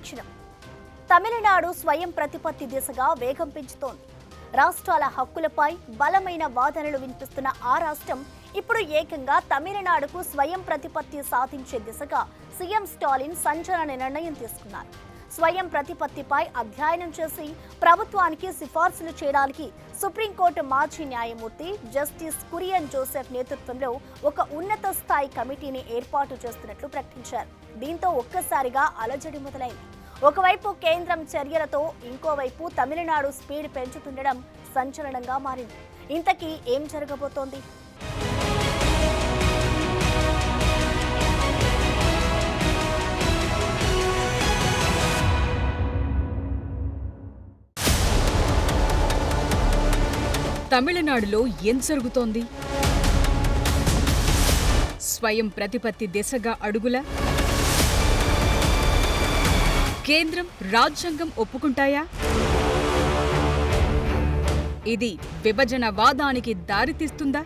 నిదర్శనం. తమిళనాడు స్వయం ప్రతిపత్తి దిశగా వేగం పెంచుతోంది. రాష్ట్రాల హక్కులపై బలమైన వాదనలు వినిపిస్తున్న ఆ రాష్ట్రం ఇప్పుడు ఏకంగా తమిళనాడుకు స్వయం ప్రతిపత్తి సాధించే దిశగా సీఎం స్టాలిన్ సంచలన నిర్ణయం తీసుకున్నారు. స్వయం ప్రతిపత్తిపై అధ్యయనం చేసి ప్రభుత్వానికి సిఫార్సులు చేయడానికి సుప్రీంకోర్టు మాజీ న్యాయమూర్తి జస్టిస్ కురియన్ జోసెఫ్ నేతృత్వంలో ఒక ఉన్నత స్థాయి కమిటీని ఏర్పాటు చేస్తున్నట్లు ప్రకటించారు. దీంతో ఒక్కసారిగా అలజడి మొదలైంది. ఒకవైపు కేంద్రం చర్యలతో ఇంకోవైపు తమిళనాడు స్పీడ్ పెంచుతుండడం సంచలనంగా మారింది. ఇంతకీ ఏం జరగబోతోంది? తమిళనాడులో ఏం జరుగుతోంది? స్వయం ప్రతిపత్తి దిశగా అడుగుల? కేంద్రం, రాజ్యాంగం ఒప్పుకుంటాయా? ఇది విభజన వాదానికి దారితీస్తుందా?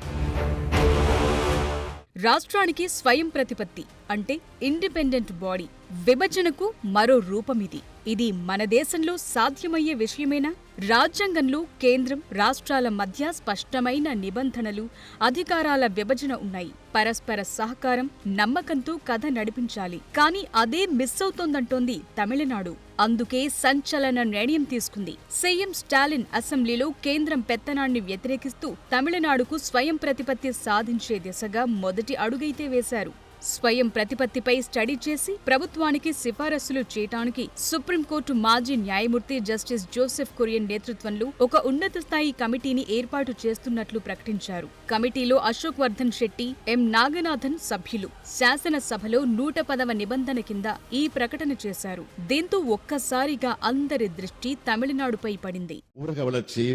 రాష్ట్రానికి స్వయం ప్రతిపత్తి అంటే ఇండిపెండెంట్ బాడీ. విభజనకు మరో రూపమిది. ఇది మన దేశంలో సాధ్యమయ్యే విషయమేనా? రాజ్యాంగంలో కేంద్రం, రాష్ట్రాల మధ్య స్పష్టమైన నిబంధనలు, అధికారాల విభజన ఉన్నాయి. పరస్పర సహకారం, నమ్మకంతో కథ నడిపించాలి. కానీ అదే మిస్ అవుతోందంటోంది తమిళనాడు. అందుకే సంచలన నిర్ణయం తీసుకుంది. సీఎం స్టాలిన్ అసెంబ్లీలో కేంద్రం పెత్తనాన్ని వ్యతిరేకిస్తూ తమిళనాడుకు స్వయం ప్రతిపత్తి సాధించే దిశగా మొదటి అడుగైతే వేశారు. స్వయం ప్రతిపత్తిపై స్టడీ చేసి ప్రభుత్వానికి సిఫారసులు చేయటానికి సుప్రీంకోర్టు మాజీ న్యాయమూర్తి జస్టిస్ జోసెఫ్ కురియన్ నేతృత్వంలో ఒక ఉన్నత స్థాయి కమిటీని ఏర్పాటు చేస్తున్నట్లు ప్రకటించారు. కమిటీలో అశోక్ వర్ధన్ శెట్టి, ఎం నాగనాథన్ సభ్యులు. శాసనసభలో 110వ నిబంధన కింద ఈ ప్రకటన చేశారు. దీంతో ఒక్కసారిగా అందరి దృష్టి తమిళనాడుపై పడింది. ஊரக வளர்ச்சி,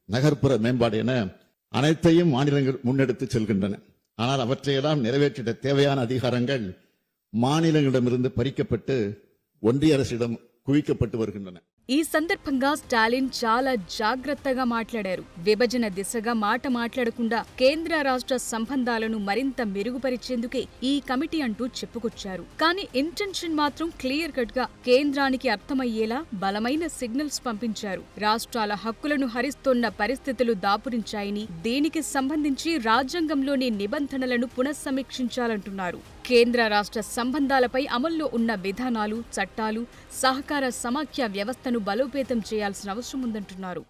நகர்ப்புற மேம்பாடு என அனைத்தையும் மாநிலங்கள் முன்னெடுத்து செல்கின்றன. ஆனால் அவற்றையெல்லாம் நிறைவேற்றிட தேவையான அதிகாரங்கள் மாநிலங்களிடமிருந்து பறிக்கப்பட்டு ஒன்றிய அரசிடம் குவிக்கப்பட்டு வருகின்றன. ఈ సందర్భంగా స్టాలిన్ చాలా జాగ్రత్తగా మాట్లాడారు. విభజన దిశగా మాట మాట్లాడకుండా కేంద్ర రాష్ట్ర సంబంధాలను మరింత మెరుగుపరిచేందుకే ఈ కమిటీ అంటూ చెప్పుకొచ్చారు. కానీ ఇంటెన్షన్ మాత్రం క్లియర్ కట్ గా కేంద్రానికి అర్థమయ్యేలా బలమైన సిగ్నల్స్ పంపించారు. రాష్ట్రాల హక్కులను హరిస్తోన్న పరిస్థితులు దాపురించాయని, దీనికి సంబంధించి రాజ్యాంగంలోని నిబంధనలను పునఃసమీక్షించాలంటున్నారు. కేంద్ర రాష్ట్ర సంబంధాలపై అమల్లో ఉన్న విధానాలు, చట్టాలు, సహకార సమాఖ్య వ్యవస్థను బలోపేతం చేయాల్సిన అవసరం ఉందంటున్నారు.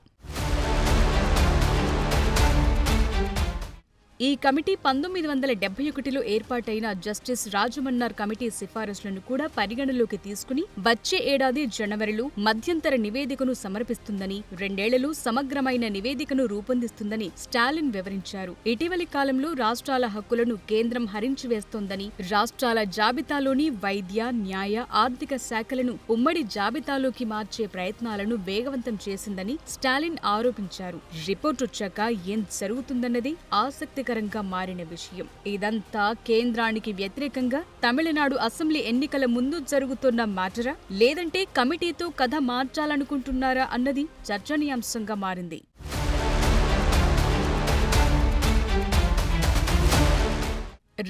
ఈ కమిటీ 1971లో ఏర్పాటైన జస్టిస్ రాజమన్నార్ కమిటీ సిఫారసులను కూడా పరిగణలోకి తీసుకుని వచ్చే ఏడాది జనవరిలో మధ్యంతర నివేదికను సమర్పిస్తుందని, 2 ఏళ్లలో సమగ్రమైన నివేదికను రూపొందిస్తుందని స్టాలిన్ వివరించారు. ఇటీవలి కాలంలో రాష్ట్రాల హక్కులను కేంద్రం హరించివేస్తోందని, రాష్ట్రాల జాబితాలోని వైద్య, న్యాయ, ఆర్థిక శాఖలను ఉమ్మడి జాబితాలోకి మార్చే ప్రయత్నాలను వేగవంతం చేసిందని స్టాలిన్ ఆరోపించారు. రిపోర్ట్ వచ్చాక ఏం జరుగుతుందన్నది ఆసక్తి మారిన విషయం. ఇదంతా కేంద్రానికి వ్యతిరేకంగా తమిళనాడు అసెంబ్లీ ఎన్నికల ముందు జరుగుతున్న మ్యాటరా, లేదంటే కమిటీతో కథ మార్చాలనుకుంటున్నారా అన్నది చర్చనీయాంశంగా మారింది.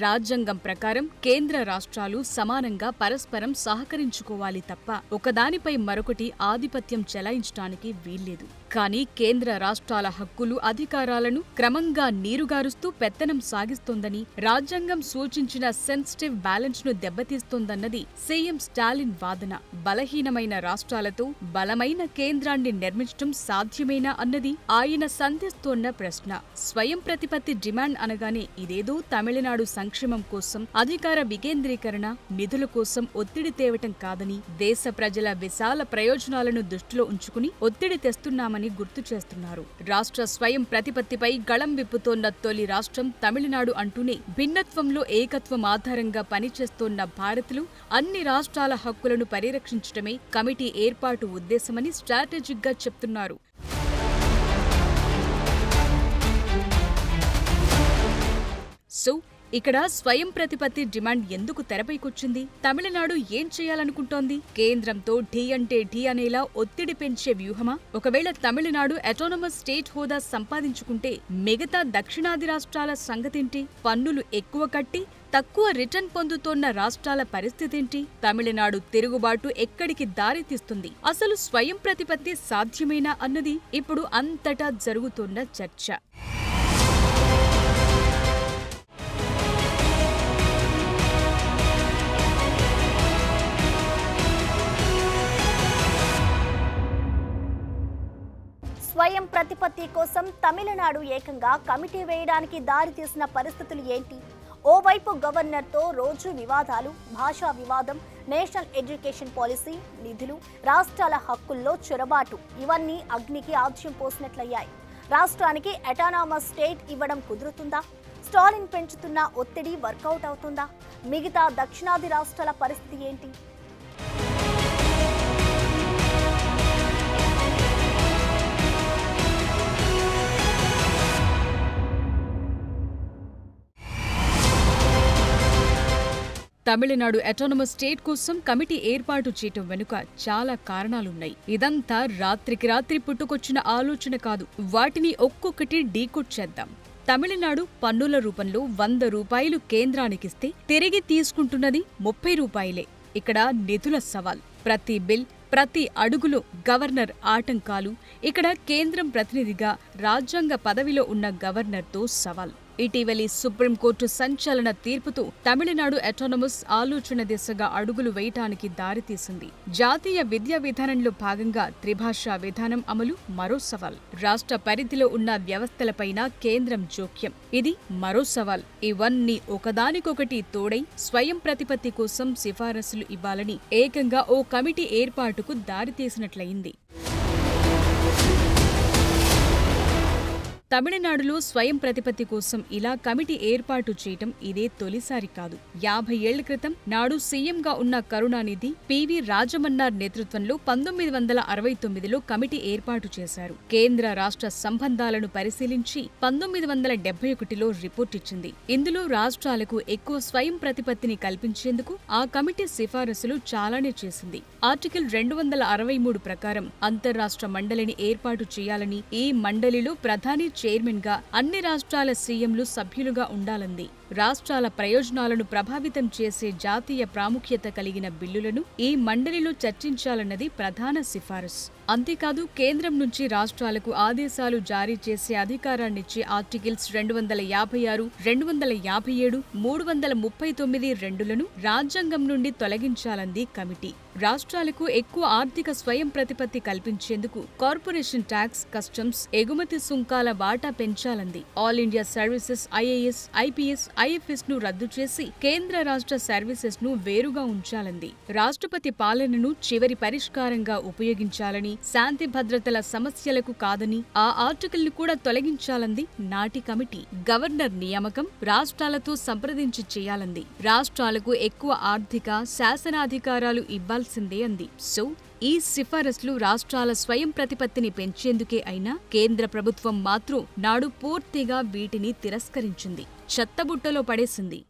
రాజ్యాంగం ప్రకారం కేంద్ర రాష్ట్రాలు సమానంగా పరస్పరం సహకరించుకోవాలి తప్ప ఒకదానిపై మరొకటి ఆధిపత్యం చెలాయించడానికి వీల్లేదు. కానీ కేంద్ర రాష్ట్రాల హక్కులు, అధికారాలను క్రమంగా నీరుగారుస్తూ పెత్తనం సాగిస్తోందని, రాజ్యాంగం సూచించిన సెన్సిటివ్ బ్యాలెన్స్ ను దెబ్బతీస్తోందన్నది సీఎం స్టాలిన్ వాదన. బలహీనమైన రాష్ట్రాలతో బలమైన కేంద్రాన్ని నిర్మించడం సాధ్యమేనా అన్నది ఆయన సంధిస్తోన్న ప్రశ్న. స్వయం ప్రతిపత్తి డిమాండ్ అనగానే ఇదేదో తమిళనాడు సంక్షేమం కోసం, అధికార వికేంద్రీకరణ, నిధుల కోసం ఒత్తిడి తేవటం కాదని, దేశ ప్రజల విశాల ప్రయోజనాలను దృష్టిలో ఉంచుకుని ఒత్తిడి తెస్తున్నామని గుర్తు చేస్తున్నారు. రాష్ట్ర స్వయం ప్రతిపత్తిపై గళం విప్పుతోన్న తొలి రాష్ట్రం తమిళనాడు అంటూనే భిన్నత్వంలో ఏకత్వం ఆధారంగా పనిచేస్తోన్న భారత్లో అన్ని రాష్ట్రాల హక్కులను పరిరక్షించడమే కమిటీ ఏర్పాటు ఉద్దేశమని స్ట్రాటజిక్ గా చెప్తున్నారు. సో ఇక్కడ స్వయం ప్రతిపత్తి డిమాండ్ ఎందుకు తెరపైకొచ్చింది? తమిళనాడు ఏం చేయాలనుకుంటోంది? కేంద్రంతో ఢీ అంటే ఢీ అనేలా ఒత్తిడి పెంచే వ్యూహమా? ఒకవేళ తమిళనాడు అటానమస్ స్టేట్ హోదా సంపాదించుకుంటే మిగతా దక్షిణాది రాష్ట్రాల సంగతేంటి? పన్నులు ఎక్కువ కట్టి తక్కువ రిటర్న్ పొందుతోన్న రాష్ట్రాల పరిస్థితేంటి? తమిళనాడు తిరుగుబాటు ఎక్కడికి దారితీస్తుంది? అసలు స్వయం ప్రతిపత్తి సాధ్యమేనా అన్నది ఇప్పుడు అంతటా జరుగుతున్న చర్చ. స్వయం ప్రతిపత్తి కోసం తమిళనాడు ఏకంగా కమిటీ వేయడానికి దారితీసిన పరిస్థితులు ఏంటి? ఓవైపు గవర్నర్తో రోజు వివాదాలు, భాషా వివాదం, నేషనల్ ఎడ్యుకేషన్ పాలసీ, నిధులు, రాష్ట్రాల హక్కుల్లో చొరబాటు ఇవన్నీ అగ్నికి ఆజ్యం పోసినట్లయ్యాయి. రాష్ట్రానికి అటానమస్ స్టేట్ ఇవ్వడం కుదురుతుందా? స్టాలిన్ పెంచుతున్న ఒత్తిడి వర్కౌట్ అవుతుందా? మిగతా దక్షిణాది రాష్ట్రాల పరిస్థితి ఏంటి? తమిళనాడు అటానమస్ స్టేట్ కోసం కమిటీ ఏర్పాటు చేయటం వెనుక చాలా కారణాలున్నాయి. ఇదంతా రాత్రికి రాత్రి పుట్టుకొచ్చిన ఆలోచన కాదు. వాటిని ఒక్కొక్కటి డీకోడ్ చేద్దాం. తమిళనాడు పన్నుల రూపంలో 100 రూపాయలు కేంద్రానికిస్తే తిరిగి తీసుకుంటున్నది 30 రూపాయలే. ఇక్కడ నిధుల సవాల్. ప్రతి బిల్, ప్రతి అడుగులో గవర్నర్ ఆటంకాలు. ఇక్కడ కేంద్రం ప్రతినిధిగా రాజ్యాంగ పదవిలో ఉన్న గవర్నర్తో సవాల్. ఇటీవలి సుప్రీంకోర్టు సంచలన తీర్పుతో తమిళనాడు అటానమస్ ఆలోచన దిశగా అడుగులు వేయటానికి దారితీసింది. జాతీయ విద్యా విధానంలో భాగంగా త్రిభాషా విధానం అమలు మరో సవాల్. రాష్ట్ర పరిధిలో ఉన్న వ్యవస్థలపైన కేంద్రం జోక్యం ఇది మరో సవాల్. ఇవన్నీ ఒకదానికొకటి తోడై స్వయం ప్రతిపత్తి కోసం సిఫారసులు ఇవ్వాలని ఏకంగా ఓ కమిటీ ఏర్పాటుకు దారితీసినట్లయింది. తమిళనాడులో స్వయం ప్రతిపత్తి కోసం ఇలా కమిటీ ఏర్పాటు చేయటం ఇదే తొలిసారి కాదు. 50 ఏళ్ల క్రితం నాడు సీఎంగా ఉన్న కరుణానిధి పివి రాజమన్నార్ నేతృత్వంలో 1969లో కమిటీ ఏర్పాటు చేశారు. కేంద్ర రాష్ట్ర సంబంధాలను పరిశీలించి 1971లో రిపోర్ట్ ఇచ్చింది. ఇందులో రాష్ట్రాలకు ఎక్కువ స్వయం ప్రతిపత్తిని కల్పించేందుకు ఆ కమిటీ సిఫారసులు చాలానే చేసింది. ఆర్టికల్ 263 ప్రకారం అంతర్రాష్ట్ర మండలిని ఏర్పాటు చేయాలని, ఈ మండలిలో ప్రధాని చైర్మన్ గా అన్ని రాష్ట్రాల సీఎంలు సభ్యులుగా ఉండాలంది. రాష్ట్రాల ప్రయోజనాలను ప్రభావితం చేసే జాతీయ ప్రాముఖ్యత కలిగిన బిల్లులను ఈ మండలిలో చర్చించాలన్నది ప్రధాన సిఫారసు. అంతేకాదు కేంద్రం నుంచి రాష్ట్రాలకు ఆదేశాలు జారీ చేసే అధికారాన్నిచ్చే ఆర్టికల్స్ 256, 257, 339(2)లను రాజ్యాంగం నుండి తొలగించాలంది కమిటీ. రాష్ట్రాలకు ఎక్కువ ఆర్థిక స్వయం ప్రతిపత్తి కల్పించేందుకు కార్పొరేషన్ ట్యాక్స్, కస్టమ్స్, ఎగుమతి సుంకాల వాటా పెంచాలంది. All India services, IAS, IPS, IFS ను రద్దు చేసి కేంద్ర రాష్ట్ర సర్వీసెస్ ను వేరుగా ఉంచాలంది. రాష్ట్రపతి పాలనను చివరి పరిష్కారంగా ఉపయోగించాలని, శాంతి భద్రతల సమస్యలకు కాదని ఆ ఆర్టికల్ ను కూడా తొలగించాలంది నాటి కమిటీ. గవర్నర్ నియామకం రాష్ట్రాలతో సంప్రదించి చేయాలంది. రాష్ట్రాలకు ఎక్కువ ఆర్థిక, శాసనాధికారాలు ఇవ్వాల్సిందే అంది. సో ఈ సిఫారసులు రాష్ట్రాల స్వయం ప్రతిపత్తిని పెంచేందుకే అయినా కేంద్ర ప్రభుత్వం మాత్రం నాడు పూర్తిగా వీటిని తిరస్కరించింది, చెత్తబుట్టలో పడేసింది.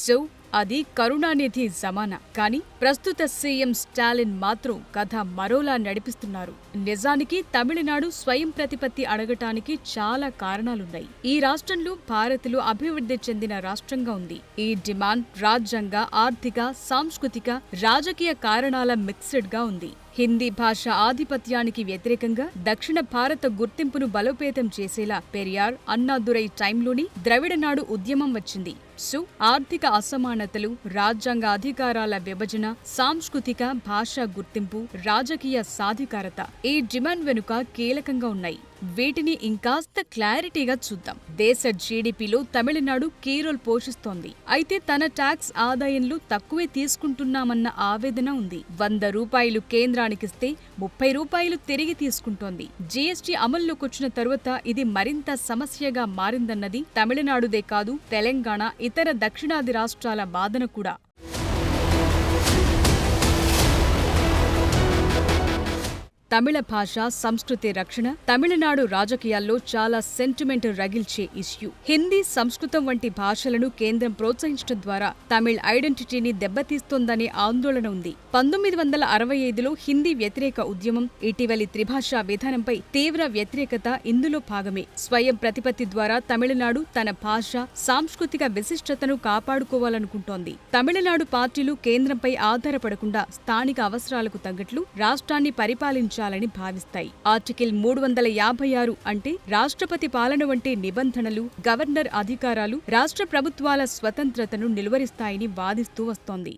సో అది కరుణానిధి జమానా. కానీ ప్రస్తుత సీఎం స్టాలిన్ మాత్రం కథ మరోలా నడిపిస్తున్నారు. నిజానికి తమిళనాడు స్వయం ప్రతిపత్తి అడగటానికి చాలా కారణాలున్నాయి. ఈ రాష్ట్రంలో భారత్లో అభివృద్ధి చెందిన రాష్ట్రంగా ఉంది. ఈ డిమాండ్ రాజ్యాంగ, ఆర్థిక, సాంస్కృతిక, రాజకీయ కారణాల మిక్స్డ్ గా ఉంది. హిందీ భాష ఆధిపత్యానికి వ్యతిరేకంగా దక్షిణ భారత గుర్తింపును బలోపేతం చేసేలా పెరియార్, అన్నాదురై టైంలోని ద్రవిడనాడు ఉద్యమం వచ్చింది. సో ఆర్థిక అసమానతలు, రాజ్యాంగ అధికారాల విభజన, సాంస్కృతిక, భాషా గుర్తింపు, రాజకీయ సాధికారత ఈ డిమాండ్ వెనుక కీలకంగా ఉన్నాయి. వీటిని ఇంకాస్త క్లారిటీగా చూద్దాం. దేశ జీడీపీలో తమిళనాడు కీ రోల్ పోషిస్తోంది. అయితే తన ట్యాక్స్ ఆదాయంలో తక్కువే తీసుకుంటున్నామన్న ఆవేదన ఉంది. 100 రూపాయలు కేంద్రానికిస్తే 30 రూపాయలు తిరిగి తీసుకుంటోంది. జీఎస్టీ అమల్లోకొచ్చిన తరువాత ఇది మరింత సమస్యగా మారిందన్నది తమిళనాడుదే కాదు, తెలంగాణ, ఇతర దక్షిణాది రాష్ట్రాల వాదన కూడా. తమిళ భాష సంస్కృతి రక్షణ తమిళనాడు రాజకీయాల్లో చాలా సెంటిమెంట్ రగిల్చే ఇష్యూ. హిందీ, సంస్కృతం వంటి భాషలను కేంద్రం ప్రోత్సహించడం ద్వారా తమిళ్ ఐడెంటిటీని దెబ్బతీస్తోందనే ఆందోళన ఉంది. 1965లో హిందీ వ్యతిరేక ఉద్యమం, ఇటీవలి త్రిభాషా విధానంపై తీవ్ర వ్యతిరేకత ఇందులో భాగమే. స్వయం ప్రతిపత్తి ద్వారా తమిళనాడు తన భాష, సాంస్కృతిక విశిష్టతను కాపాడుకోవాలనుకుంటోంది. తమిళనాడు పార్టీలు కేంద్రంపై ఆధారపడకుండా స్థానిక అవసరాలకు తగ్గట్లు రాష్ట్రాన్ని పరిపాలించాలని భావిస్తాయి. ఆర్టికల్ 356 అంటే రాష్ట్రపతి పాలన వంటి నిబంధనలు, గవర్నర్ అధికారాలు రాష్ట్ర ప్రభుత్వాల స్వతంత్రతను నిలువరిస్తాయని వాదిస్తూ వస్తోంది.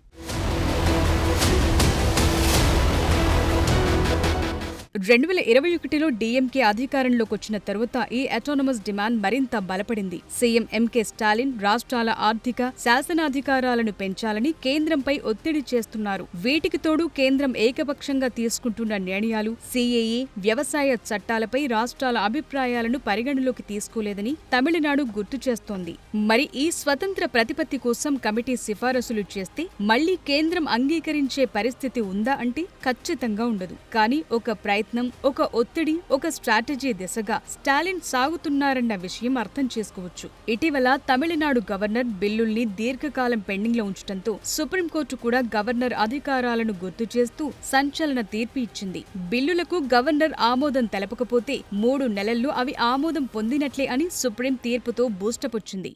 2021లో డీఎంకే అధికారంలోకొచ్చిన తరువాత ఈ అటానమస్ డిమాండ్ మరింత బలపడింది. సీఎం ఎంకే స్టాలిన్ రాష్ట్రాల ఆర్థిక, శాసనాధికారాలను పెంచాలని కేంద్రంపై ఒత్తిడి చేస్తున్నారు. వీటికి తోడు కేంద్రం ఏకపక్షంగా తీసుకుంటున్న నిర్ణయాలు, సీఏఏ, వ్యవసాయ చట్టాలపై రాష్ట్రాల అభిప్రాయాలను పరిగణలోకి తీసుకోలేదని తమిళనాడు గుర్తు చేస్తోంది. మరి ఈ స్వతంత్ర ప్రతిపత్తి కోసం కమిటీ సిఫారసులు చేస్తే మళ్లీ కేంద్రం అంగీకరించే పరిస్థితి ఉందా అంటే ఖచ్చితంగా ఉండదు. కానీ ఒక ప్రయత్నం, ఒక ఒత్తిడి, ఒక స్ట్రాటజీ దిశగా స్టాలిన్ సాగుతున్నారన్న విషయం అర్థం చేసుకోవచ్చు. ఇటీవల తమిళనాడు గవర్నర్ బిల్లుల్ని దీర్ఘకాలం పెండింగ్ లో ఉంచడంతో సుప్రీంకోర్టు కూడా గవర్నర్ అధికారాలను గుర్తు చేస్తూ సంచలన తీర్పు ఇచ్చింది. బిల్లులకు గవర్నర్ ఆమోదం తెలపకపోతే 3 నెలల్లో అవి ఆమోదం పొందినట్లే అని సుప్రీం తీర్పుతో బూస్టప్ వచ్చింది.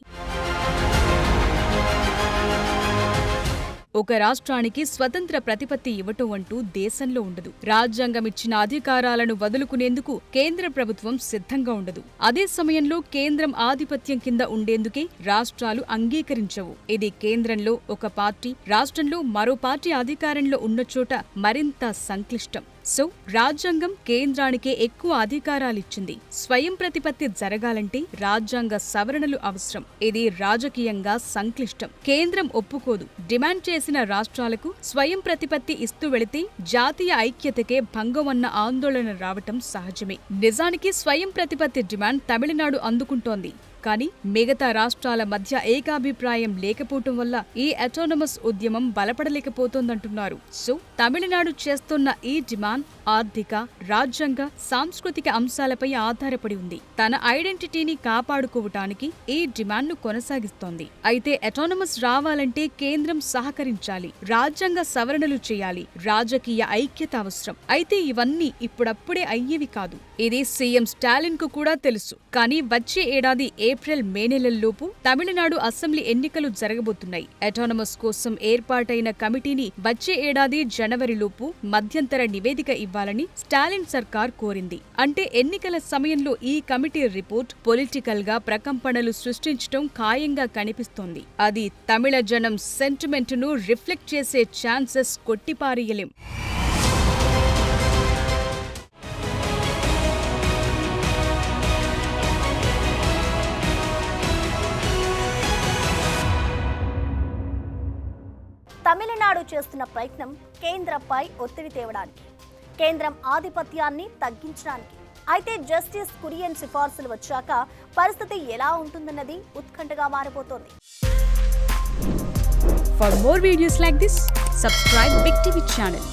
ఒక రాష్ట్రానికి స్వతంత్ర ప్రతిపత్తి ఇవ్వటం అంటూ దేశంలో ఉండదు. రాజ్యాంగం ఇచ్చిన అధికారాలను వదులుకునేందుకు కేంద్ర ప్రభుత్వం సిద్ధంగా ఉండదు. అదే సమయంలో కేంద్రం ఆధిపత్యం కింద ఉండేందుకే రాష్ట్రాలు అంగీకరించవు. ఇది కేంద్రంలో ఒక పార్టీ, రాష్ట్రంలో మరో పార్టీ అధికారంలో ఉన్న చోట మరింత సంక్లిష్టం. సో రాజ్యాంగం కేంద్రానికే ఎక్కువ అధికారాలిచ్చింది. స్వయం ప్రతిపత్తి జరగాలంటే రాజ్యాంగ సవరణలు అవసరం. ఇది రాజకీయంగా సంక్లిష్టం. కేంద్రం ఒప్పుకోదు. డిమాండ్ చేసిన రాష్ట్రాలకు స్వయం ప్రతిపత్తి ఇస్తూ వెళితే జాతీయ ఐక్యతకే భంగమన్న ఆందోళన రావటం సహజమే. నిజానికి స్వయం ప్రతిపత్తి డిమాండ్ తమిళనాడు అందుకుంటోంది. కానీ మిగతా రాష్ట్రాల మధ్య ఏకాభిప్రాయం లేకపోవటం వల్ల ఈ అటానమస్ ఉద్యమం బలపడలేకపోతోందంటున్నారు. సో తమిళనాడు చేస్తున్న ఈ డిమాండ్ ఆర్థిక, రాజ్యాంగ, సాంస్కృతిక అంశాలపై ఆధారపడి ఉంది. తన ఐడెంటిటీని కాపాడుకోవటానికి ఈ డిమాండ్ను కొనసాగిస్తోంది. అయితే అటానమస్ రావాలంటే కేంద్రం సహకరించాలి, రాజ్యాంగ సవరణలు చేయాలి, రాజకీయ ఐక్యత అవసరం. అయితే ఇవన్నీ ఇప్పుడప్పుడే అయ్యేవి కాదు. ఇది సీఎం స్టాలిన్ కు కూడా తెలుసు. కానీ వచ్చే ఏడాది ఏప్రిల్, మే నెలల్లోపు తమిళనాడు అసెంబ్లీ ఎన్నికలు జరగబోతున్నాయి. అటానమస్ కోసం ఏర్పాటైన కమిటీని వచ్చే ఏడాది జనవరిలోపు మధ్యంతర నివేదిక ఇవ్వాలని స్టాలిన్ సర్కార్ కోరింది. అంటే ఎన్నికల సమయంలో ఈ కమిటీ రిపోర్ట్ పొలిటికల్ గా ప్రకంపనలు సృష్టించడం ఖాయంగా కనిపిస్తోంది. అది తమిళ జనం సెంటిమెంటును రిఫ్లెక్ట్ చేసే ఛాన్సెస్ కొట్టిపారేయలేం. తమిళనాడు చేస్తున్న ప్రయత్నం కేంద్రంపై ఒత్తిడి తేవడానికి, కేంద్రం ఆధిపత్యాన్ని తగ్గించడానికి. అయితే జస్టిస్ కురియన్ సిఫార్సులు వచ్చాక పరిస్థితి ఎలా ఉంటుందన్నది ఉత్కంఠగా మారిపోతోంది. For more videos like this, subscribe Big TV channel.